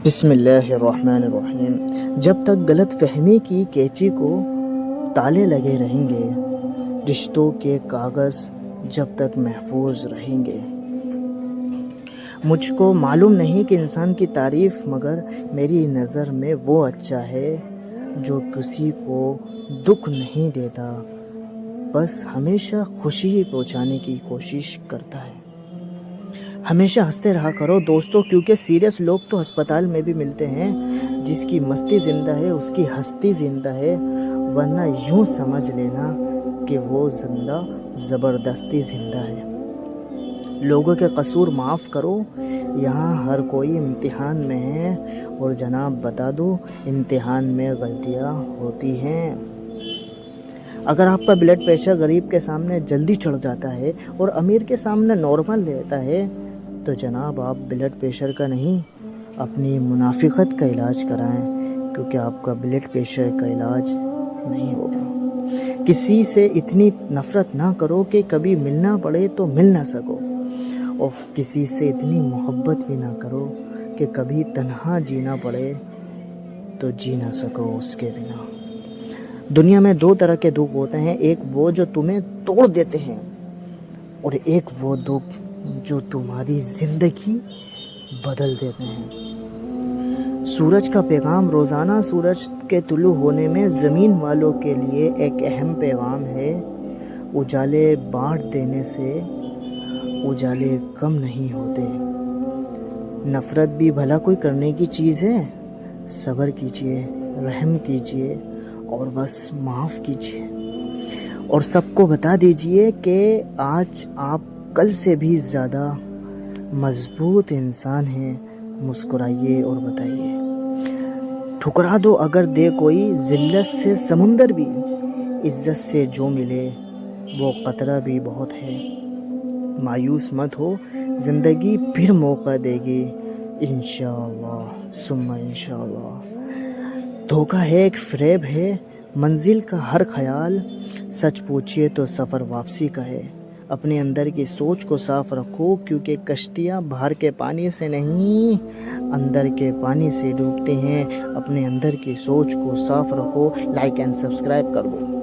بسم اللہ الرحمن الرحیم۔ جب تک غلط فہمی کی کیچی کو تالے لگے رہیں گے، رشتوں کے کاغذ جب تک محفوظ رہیں گے۔ مجھ کو معلوم نہیں کہ انسان کی تعریف، مگر میری نظر میں وہ اچھا ہے جو کسی کو دکھ نہیں دیتا، بس ہمیشہ خوشی پہنچانے کی کوشش کرتا ہے۔ ہمیشہ ہنستے رہا کرو دوستو، کیونکہ سیریس لوگ تو ہسپتال میں بھی ملتے ہیں۔ جس کی مستی زندہ ہے اس کی ہستی زندہ ہے، ورنہ یوں سمجھ لینا کہ وہ زندہ زبردستی زندہ ہے۔ لوگوں کے قصور معاف کرو، یہاں ہر کوئی امتحان میں ہے، اور جناب بتا دو امتحان میں غلطیاں ہوتی ہیں۔ اگر آپ کا بلڈ پریشر غریب کے سامنے جلدی چڑھ جاتا ہے اور امیر کے سامنے نارمل رہتا ہے، تو جناب آپ بلڈ پریشر کا نہیں، اپنی منافقت کا علاج کرائیں، کیونکہ آپ کا بلڈ پریشر کا علاج نہیں ہوگا۔ کسی سے اتنی نفرت نہ کرو کہ کبھی ملنا پڑے تو مل نہ سکو، اور کسی سے اتنی محبت بھی نہ کرو کہ کبھی تنہا جینا پڑے تو جی نہ سکو اس کے بنا۔ دنیا میں دو طرح کے دکھ ہوتے ہیں، ایک وہ جو تمہیں توڑ دیتے ہیں، اور ایک وہ دکھ جو تمہاری زندگی بدل دیتے ہیں۔ سورج کا پیغام روزانہ سورج کے طلوع ہونے میں زمین والوں کے لیے ایک اہم پیغام ہے۔ اجالے بانٹ دینے سے اجالے کم نہیں ہوتے۔ نفرت بھی بھلا کوئی کرنے کی چیز ہے؟ صبر کیجئے، رحم کیجئے، اور بس معاف کیجئے، اور سب کو بتا دیجئے کہ آج آپ کل سے بھی زیادہ مضبوط انسان ہیں۔ مسکرائیے اور بتائیے۔ ٹھکرا دو اگر دے کوئی، ذلت سے سمندر بھی، عزت سے جو ملے وہ قطرہ بھی بہت ہے۔ مایوس مت ہو، زندگی پھر موقع دے گی، انشاءاللہ ثم انشاءاللہ۔ دھوکہ ہے، ایک فریب ہے، منزل کا ہر خیال، سچ پوچھئے تو سفر واپسی کا ہے۔ اپنے اندر کی سوچ کو صاف رکھو، کیونکہ کشتیاں باہر کے پانی سے نہیں اندر کے پانی سے ڈوبتے ہیں۔ اپنے اندر کی سوچ کو صاف رکھو۔ لائک اینڈ سبسکرائب کر دو۔